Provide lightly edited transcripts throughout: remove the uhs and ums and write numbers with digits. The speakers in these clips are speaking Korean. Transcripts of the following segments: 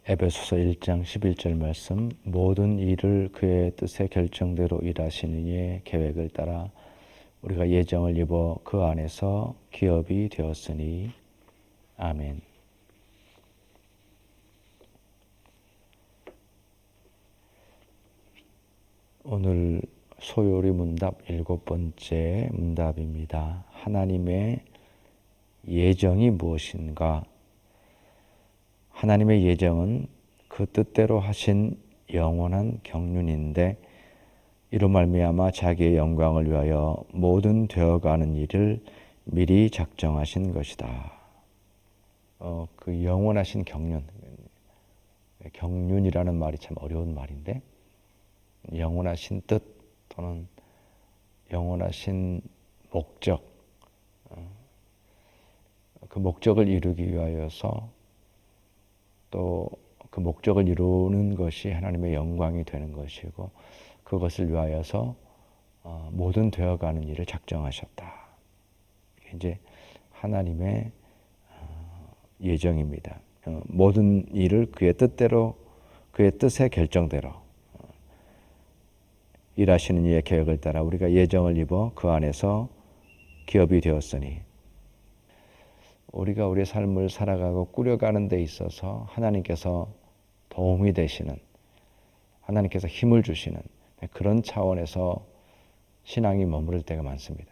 에베소서 1장 11절 말씀, 모든 일을 그의 뜻의 결정대로 일하시는 이의 계획을 따라 우리가 예정을 입어 그 안에서 기업이 되었으니. 아멘. 오늘 소요리 문답 7번째 문답입니다. 하나님의 예정이 무엇인가? 하나님의 예정은 그 뜻대로 하신 영원한 경륜인데 이로 말미암아 자기의 영광을 위하여 모든 되어가는 일을 미리 작정하신 것이다. 그 영원하신 경륜, 경륜이라는 말이 참 어려운 말인데 영원하신 뜻 또는 영원하신 목적, 그 목적을 이루기 위하여서 또 그 목적을 이루는 것이 하나님의 영광이 되는 것이고 그것을 위하여서 모든 되어가는 일을 작정하셨다. 이게 이제 하나님의 예정입니다. 모든 일을 그의 뜻대로, 그의 뜻의 결정대로 일하시는 이의 계획을 따라 우리가 예정을 입어 그 안에서 기업이 되었으니, 우리가 우리의 삶을 살아가고 꾸려가는 데 있어서 하나님께서 도움이 되시는, 하나님께서 힘을 주시는 그런 차원에서 신앙이 머무를 때가 많습니다.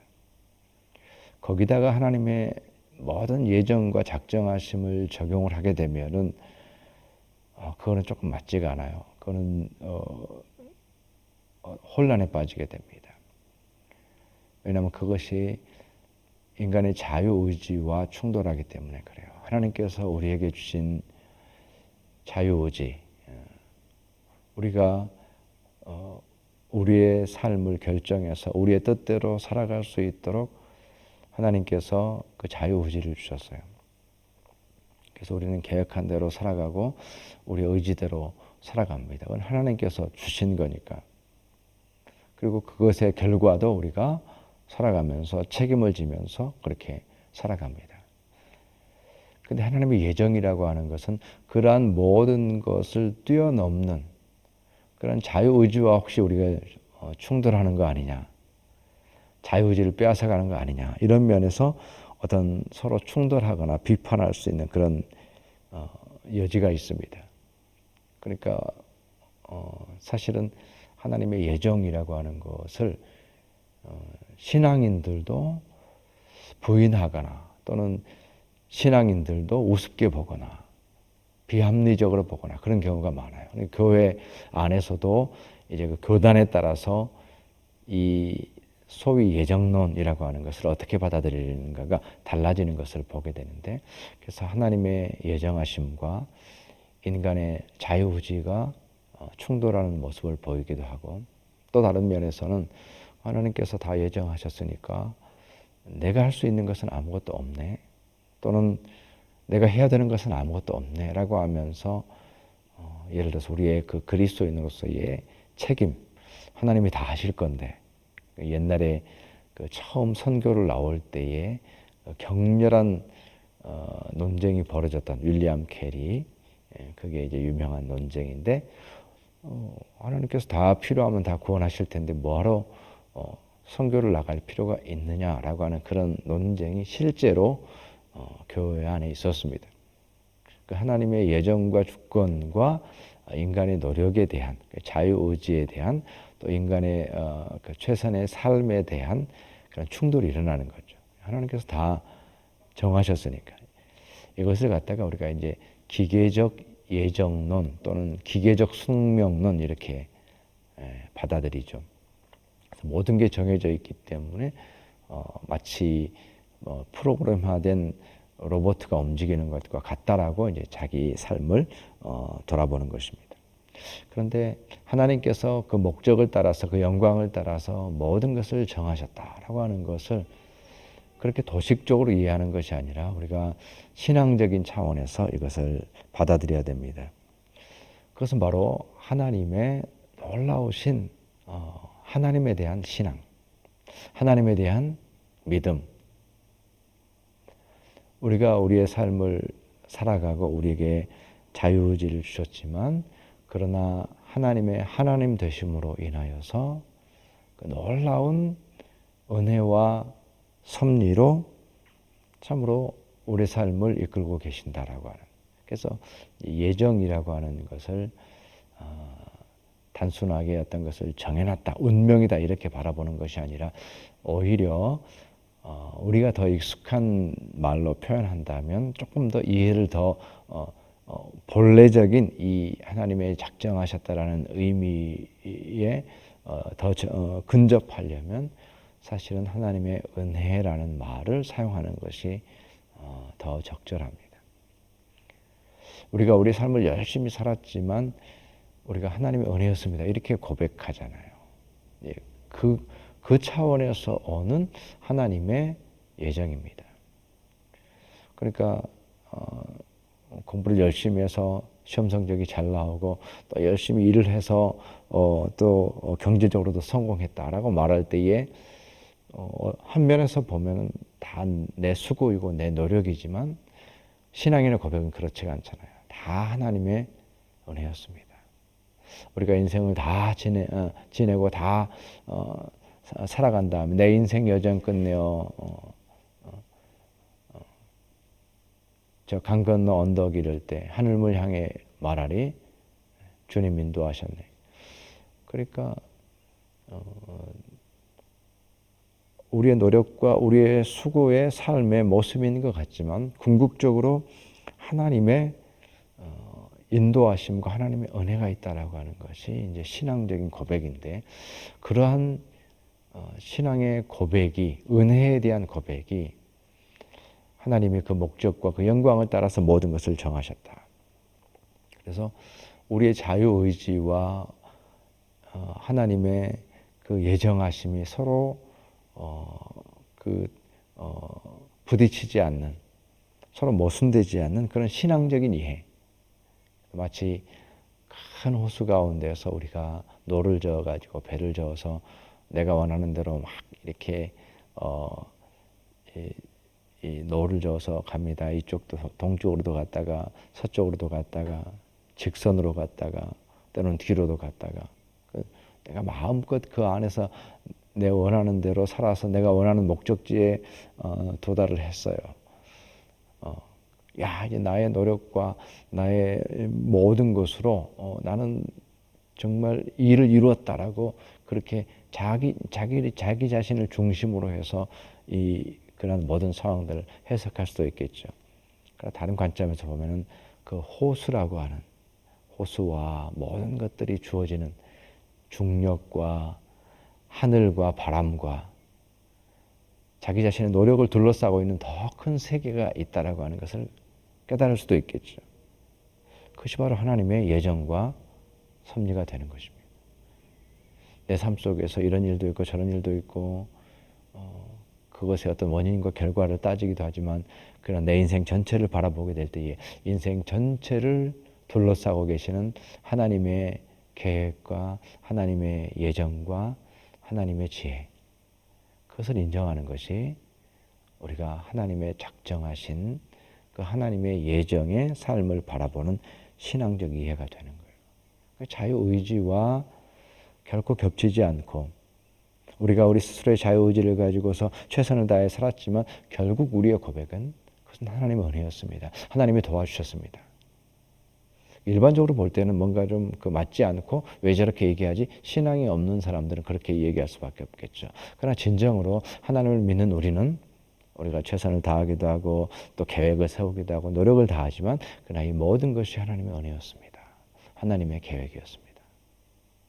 거기다가 하나님의 모든 예정과 작정하심을 적용을 하게 되면은 그거는 조금 맞지가 않아요. 그거는 혼란에 빠지게 됩니다. 왜냐하면 그것이 인간의 자유의지와 충돌하기 때문에 그래요. 하나님께서 우리에게 주신 자유의지, 우리가 우리의 삶을 결정해서 우리의 뜻대로 살아갈 수 있도록 하나님께서 그 자유의지를 주셨어요. 그래서 우리는 계획한 대로 살아가고 우리의 의지대로 살아갑니다. 그건 하나님께서 주신 거니까. 그리고 그것의 결과도 우리가 살아가면서 책임을 지면서 그렇게 살아갑니다. 그런데 하나님의 예정이라고 하는 것은 그러한 모든 것을 뛰어넘는 그런 자유의지와 혹시 우리가 충돌하는 거 아니냐, 자유의지를 빼앗아가는 거 아니냐, 이런 면에서 어떤 서로 충돌하거나 비판할 수 있는 그런 여지가 있습니다. 그러니까 사실은 하나님의 예정이라고 하는 것을 신앙인들도 부인하거나 또는 신앙인들도 우습게 보거나 비합리적으로 보거나 그런 경우가 많아요. 교회 안에서도 이제 그 교단에 따라서 이 소위 예정론이라고 하는 것을 어떻게 받아들이는가가 달라지는 것을 보게 되는데, 그래서 하나님의 예정하심과 인간의 자유의지가 충돌하는 모습을 보이기도 하고, 또 다른 면에서는 하나님께서 다 예정하셨으니까 내가 할 수 있는 것은 아무것도 없네, 또는 내가 해야 되는 것은 아무것도 없네 라고 하면서 예를 들어서 우리의 그 그리스도인으로서의 책임, 하나님이 다 하실 건데, 옛날에 그 처음 선교를 나올 때에 격렬한 논쟁이 벌어졌던 윌리엄 캐리, 그게 이제 유명한 논쟁인데, 하나님께서 다 필요하면 다 구원하실 텐데 뭐하러 선교를 나갈 필요가 있느냐라고 하는 그런 논쟁이 실제로 교회 안에 있었습니다. 그 하나님의 예정과 주권과 인간의 노력에 대한, 자유의지에 대한, 또 인간의 그 최선의 삶에 대한 그런 충돌이 일어나는 거죠. 하나님께서 다 정하셨으니까. 이것을 갖다가 우리가 이제 기계적 예정론 또는 기계적 숙명론 이렇게 받아들이죠. 모든 게 정해져 있기 때문에 마치 프로그램화된 로봇가 움직이는 것과 같다라고 이제 자기 삶을 돌아보는 것입니다. 그런데 하나님께서 그 목적을 따라서, 그 영광을 따라서 모든 것을 정하셨다라고 하는 것을 그렇게 도식적으로 이해하는 것이 아니라 우리가 신앙적인 차원에서 이것을 받아들여야 됩니다. 그것은 바로 하나님의 놀라우신 하나님에 대한 신앙, 하나님에 대한 믿음, 우리가 우리의 삶을 살아가고 우리에게 자유의지를 주셨지만 그러나 하나님의 하나님 되심으로 인하여서 그 놀라운 은혜와 섭리로 참으로 우리 삶을 이끌고 계신다라고 하는. 그래서 예정이라고 하는 것을 단순하게 어떤 것을 정해놨다, 운명이다 이렇게 바라보는 것이 아니라 오히려 우리가 더 익숙한 말로 표현한다면 조금 더 이해를 더 본래적인 이 하나님의 작정하셨다라는 의미에 더 근접하려면 사실은 하나님의 은혜라는 말을 사용하는 것이 더 적절합니다. 우리가 우리 삶을 열심히 살았지만 우리가 하나님의 은혜였습니다. 이렇게 고백하잖아요. 예, 그 차원에서 오는 하나님의 예정입니다. 그러니까 공부를 열심히 해서 시험 성적이 잘 나오고 또 열심히 일을 해서 또 경제적으로도 성공했다라고 말할 때에 한 면에서 보면 다 내 수고이고 내 노력이지만 신앙인의 고백은 그렇지가 않잖아요. 다 하나님의 은혜였습니다. 우리가 인생을 다 지내고 다 살아간 다음에 내 인생 여정 끝내어 저 강 건너 언덕 이를 때 하늘물 향해 말하리 주님 인도하셨네. 그러니까 우리의 노력과 우리의 수고의 삶의 모습인 것 같지만 궁극적으로 하나님의 인도하심과 하나님의 은혜가 있다라고 하는 것이 이제 신앙적인 고백인데 그러한 신앙의 고백이 은혜에 대한 고백이 하나님의 그 목적과 그 영광을 따라서 모든 것을 정하셨다. 그래서 우리의 자유의지와 하나님의 그 예정하심이 서로 부딪히지 않는 서로 모순되지 않는 그런 신앙적인 이해. 마치 큰 호수 가운데서 우리가 노를 저어 가지고 배를 저어서 내가 원하는 대로 막 이렇게 이 노를 저어서 갑니다. 이쪽도 동쪽으로도 갔다가 서쪽으로도 갔다가 직선으로 갔다가 때로는 뒤로도 갔다가 내가 마음껏 그 안에서 내 원하는 대로 살아서 내가 원하는 목적지에 도달을 했어요. 이제 나의 노력과 나의 모든 것으로 나는 정말 일을 이루었다라고 그렇게 자기 자신을 중심으로 해서 그런 모든 상황들을 해석할 수도 있겠죠. 그러나 다른 관점에서 보면은 그 호수라고 하는 호수와 모든 것들이 주어지는 중력과 하늘과 바람과 자기 자신의 노력을 둘러싸고 있는 더 큰 세계가 있다라고 하는 것을 깨달을 수도 있겠죠. 그것이 바로 하나님의 예정과 섭리가 되는 것입니다. 내 삶 속에서 이런 일도 있고 저런 일도 있고 그것의 어떤 원인과 결과를 따지기도 하지만 그러나 내 인생 전체를 바라보게 될 때에 인생 전체를 둘러싸고 계시는 하나님의 계획과 하나님의 예정과 하나님의 지혜, 그것을 인정하는 것이 우리가 하나님의 작정하신 그 하나님의 예정의 삶을 바라보는 신앙적 이해가 되는 거예요. 자유의지와 결코 겹치지 않고 우리가 우리 스스로의 자유의지를 가지고서 최선을 다해 살았지만 결국 우리의 고백은 그것은 하나님의 은혜였습니다. 하나님이 도와주셨습니다. 일반적으로 볼 때는 뭔가 좀 맞지 않고 왜 저렇게 얘기하지? 신앙이 없는 사람들은 그렇게 얘기할 수밖에 없겠죠. 그러나 진정으로 하나님을 믿는 우리가 최선을 다하기도 하고 또 계획을 세우기도 하고 노력을 다하지만 그러나 이 모든 것이 하나님의 은혜였습니다. 하나님의 계획이었습니다.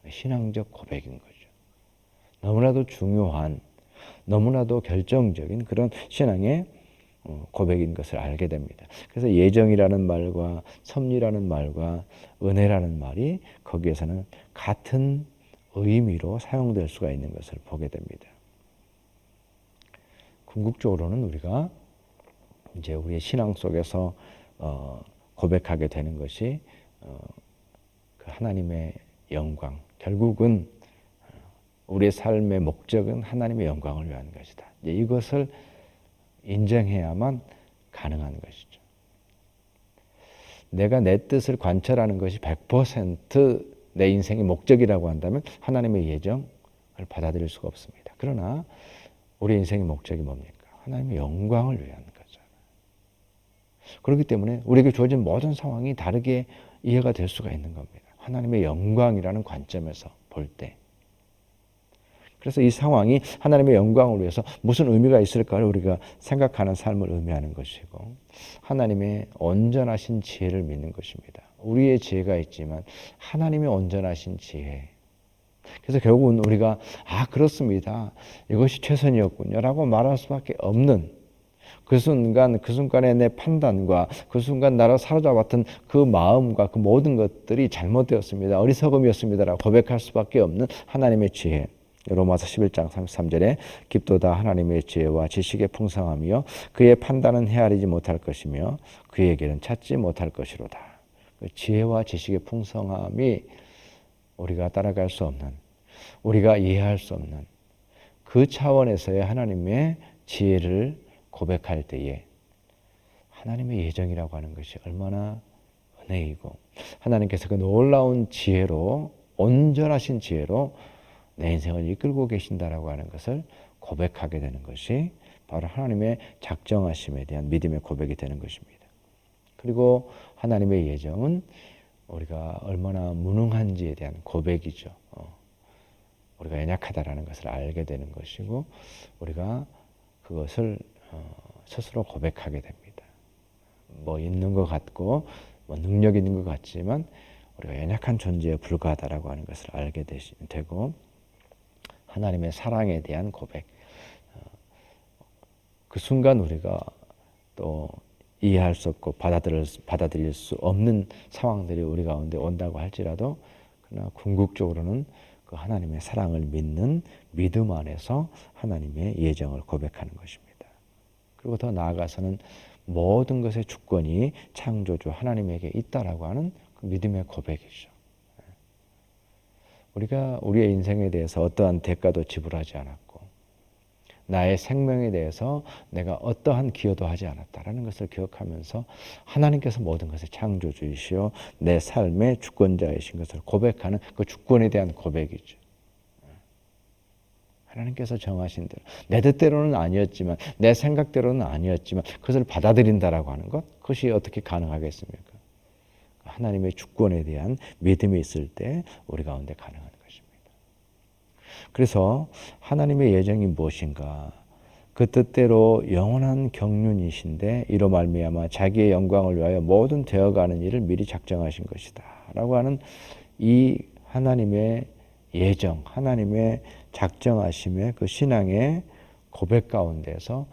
신앙적 고백인 거죠. 너무나도 중요한, 너무나도 결정적인 그런 신앙의 고백인 것을 알게 됩니다. 그래서 예정이라는 말과 섭리라는 말과 은혜라는 말이 거기에서는 같은 의미로 사용될 수가 있는 것을 보게 됩니다. 궁극적으로는 우리가 이제 우리의 신앙 속에서 고백하게 되는 것이 그 하나님의 영광, 결국은 우리의 삶의 목적은 하나님의 영광을 위한 것이다. 이것을 인정해야만 가능한 것이죠. 내가 내 뜻을 관철하는 것이 100%내 인생의 목적이라고 한다면 하나님의 예정을 받아들일 수가 없습니다. 그러나 우리 인생의 목적이 뭡니까? 하나님의 영광을 위한 거죠. 그렇기 때문에 우리에게 주어진 모든 상황이 다르게 이해가 될 수가 있는 겁니다. 하나님의 영광이라는 관점에서 볼 때. 그래서 이 상황이 하나님의 영광을 위해서 무슨 의미가 있을까를 우리가 생각하는 삶을 의미하는 것이고, 하나님의 온전하신 지혜를 믿는 것입니다. 우리의 지혜가 있지만 하나님의 온전하신 지혜. 그래서 결국은 우리가 그렇습니다, 이것이 최선이었군요 라고 말할 수밖에 없는, 그 순간의 내 판단과 그 순간 나를 사로잡았던 그 마음과 그 모든 것들이 잘못되었습니다, 어리석음이었습니다라고 고백할 수밖에 없는 하나님의 지혜. 로마서 11장 33절에 깊도다 하나님의 지혜와 지식의 풍성함이요 그의 판단은 헤아리지 못할 것이며 그의 길은 찾지 못할 것이로다. 그 지혜와 지식의 풍성함이 우리가 따라갈 수 없는, 우리가 이해할 수 없는 그 차원에서의 하나님의 지혜를 고백할 때에 하나님의 예정이라고 하는 것이 얼마나 은혜이고, 하나님께서 그 놀라운 지혜로, 온전하신 지혜로 내 인생을 이끌고 계신다라고 하는 것을 고백하게 되는 것이 바로 하나님의 작정하심에 대한 믿음의 고백이 되는 것입니다. 그리고 하나님의 예정은 우리가 얼마나 무능한지에 대한 고백이죠. 우리가 연약하다라는 것을 알게 되는 것이고, 우리가 그것을 스스로 고백하게 됩니다. 뭐 있는 것 같고 뭐 능력 있는 것 같지만 우리가 연약한 존재에 불과하다라고 하는 것을 알게 되고, 하나님의 사랑에 대한 고백. 그 순간 우리가 또 이해할 수 없고 받아들일 수 없는 상황들이 우리 가운데 온다고 할지라도, 그러나 궁극적으로는 그 하나님의 사랑을 믿는 믿음 안에서 하나님의 예정을 고백하는 것입니다. 그리고 더 나아가서는 모든 것의 주권이 창조주 하나님에게 있다라고 하는 그 믿음의 고백이죠. 우리가 우리의 인생에 대해서 어떠한 대가도 지불하지 않았고, 나의 생명에 대해서 내가 어떠한 기여도 하지 않았다라는 것을 기억하면서 하나님께서 모든 것의 창조주이시오 내 삶의 주권자이신 것을 고백하는 그 주권에 대한 고백이죠. 하나님께서 정하신 대로, 내 뜻대로는 아니었지만, 내 생각대로는 아니었지만 그것을 받아들인다라고 하는 것, 그것이 어떻게 가능하겠습니까? 하나님의 주권에 대한 믿음이 있을 때 우리 가운데 가능한 것입니다. 그래서 하나님의 예정이 무엇인가? 그 뜻대로 영원한 경륜이신데 이로 말미암아 자기의 영광을 위하여 모든 되어가는 일을 미리 작정하신 것이다 라고 하는 이 하나님의 예정, 하나님의 작정하심의 그 신앙의 고백 가운데서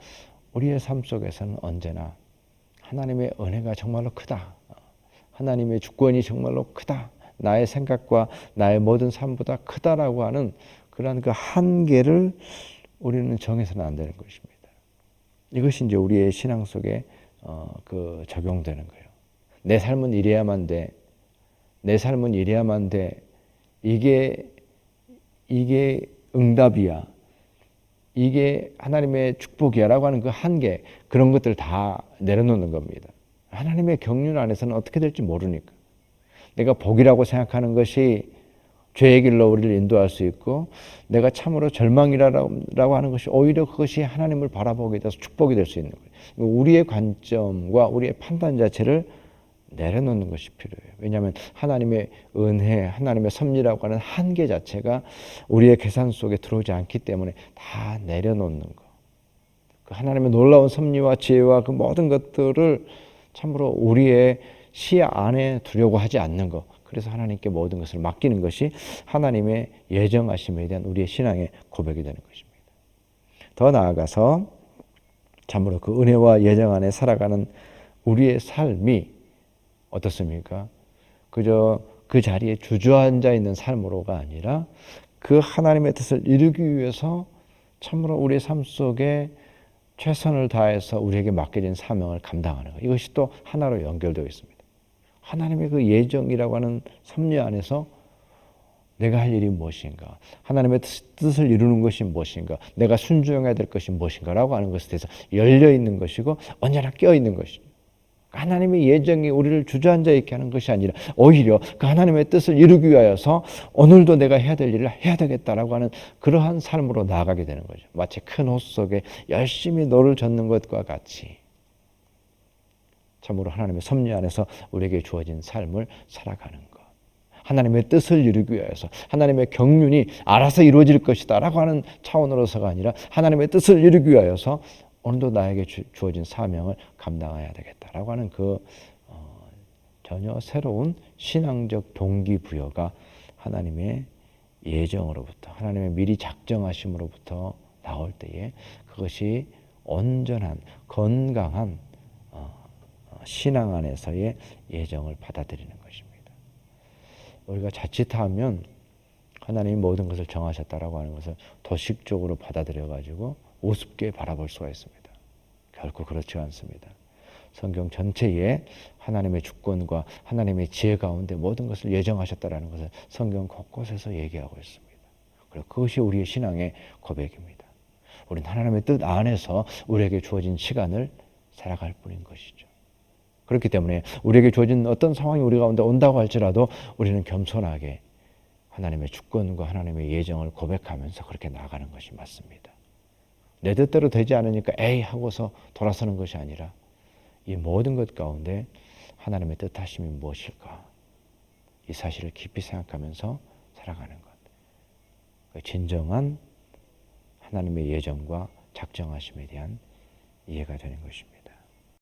우리의 삶 속에서는 언제나 하나님의 은혜가 정말로 크다, 하나님의 주권이 정말로 크다, 나의 생각과 나의 모든 삶보다 크다라고 하는 그러한 그 한계를 우리는 정해서는 안 되는 것입니다. 이것이 이제 우리의 신앙 속에 적용되는 거예요. 내 삶은 이래야만 돼, 내 삶은 이래야만 돼, 이게 응답이야, 이게 하나님의 축복이야라고 하는 그 한계, 그런 것들 다 내려놓는 겁니다. 하나님의 경륜 안에서는 어떻게 될지 모르니까. 내가 복이라고 생각하는 것이 죄의 길로 우리를 인도할 수 있고, 내가 참으로 절망이라고 하는 것이 오히려 그것이 하나님을 바라보게 돼서 축복이 될 수 있는 거예요. 우리의 관점과 우리의 판단 자체를 내려놓는 것이 필요해요. 왜냐하면 하나님의 은혜, 하나님의 섭리라고 하는 한계 자체가 우리의 계산 속에 들어오지 않기 때문에 다 내려놓는 거. 그 하나님의 놀라운 섭리와 지혜와 그 모든 것들을 참으로 우리의 시야 안에 두려고 하지 않는 것. 그래서 하나님께 모든 것을 맡기는 것이 하나님의 예정하심에 대한 우리의 신앙의 고백이 되는 것입니다. 더 나아가서 참으로 그 은혜와 예정 안에 살아가는 우리의 삶이 어떻습니까? 그저 그 자리에 주저앉아 있는 삶으로가 아니라 그 하나님의 뜻을 이루기 위해서 참으로 우리의 삶 속에 최선을 다해서 우리에게 맡겨진 사명을 감당하는 것. 이것이 또 하나로 연결되어 있습니다. 하나님의 그 예정이라고 하는 섭리 안에서 내가 할 일이 무엇인가, 하나님의 뜻을 이루는 것이 무엇인가, 내가 순종해야 될 것이 무엇인가라고 하는 것에 대해서 열려 있는 것이고 언제나 깨어 있는 것이죠. 하나님의 예정이 우리를 주저앉아 있게 하는 것이 아니라 오히려 그 하나님의 뜻을 이루기 위하여서 오늘도 내가 해야 될 일을 해야 되겠다라고 하는 그러한 삶으로 나아가게 되는 거죠. 마치 큰 호수 속에 열심히 노를 젓는 것과 같이 참으로 하나님의 섭리 안에서 우리에게 주어진 삶을 살아가는 것. 하나님의 뜻을 이루기 위해서 하나님의 경륜이 알아서 이루어질 것이다 라고 하는 차원으로서가 아니라 하나님의 뜻을 이루기 위하여서 오늘도 나에게 주어진 사명을 감당해야 되겠다라고 하는 전혀 새로운 신앙적 동기부여가 하나님의 예정으로부터 하나님의 미리 작정하심으로부터 나올 때에 그것이 온전한 건강한 신앙 안에서의 예정을 받아들이는 것입니다. 우리가 자칫하면 하나님이 모든 것을 정하셨다라고 하는 것을 도식적으로 받아들여가지고 우습게 바라볼 수가 있습니다. 결코 그렇지 않습니다. 성경 전체에 하나님의 주권과 하나님의 지혜 가운데 모든 것을 예정하셨다라는 것을 성경 곳곳에서 얘기하고 있습니다. 그리고 그것이 우리의 신앙의 고백입니다. 우리는 하나님의 뜻 안에서 우리에게 주어진 시간을 살아갈 뿐인 것이죠. 그렇기 때문에 우리에게 주어진 어떤 상황이 우리 가운데 온다고 할지라도 우리는 겸손하게 하나님의 주권과 하나님의 예정을 고백하면서 그렇게 나아가는 것이 맞습니다. 내 뜻대로 되지 않으니까 에이 하고서 돌아서는 것이 아니라 이 모든 것 가운데 하나님의 뜻하심이 무엇일까? 이 사실을 깊이 생각하면서 살아가는 것. 진정한 하나님의 예정과 작정하심에 대한 이해가 되는 것입니다.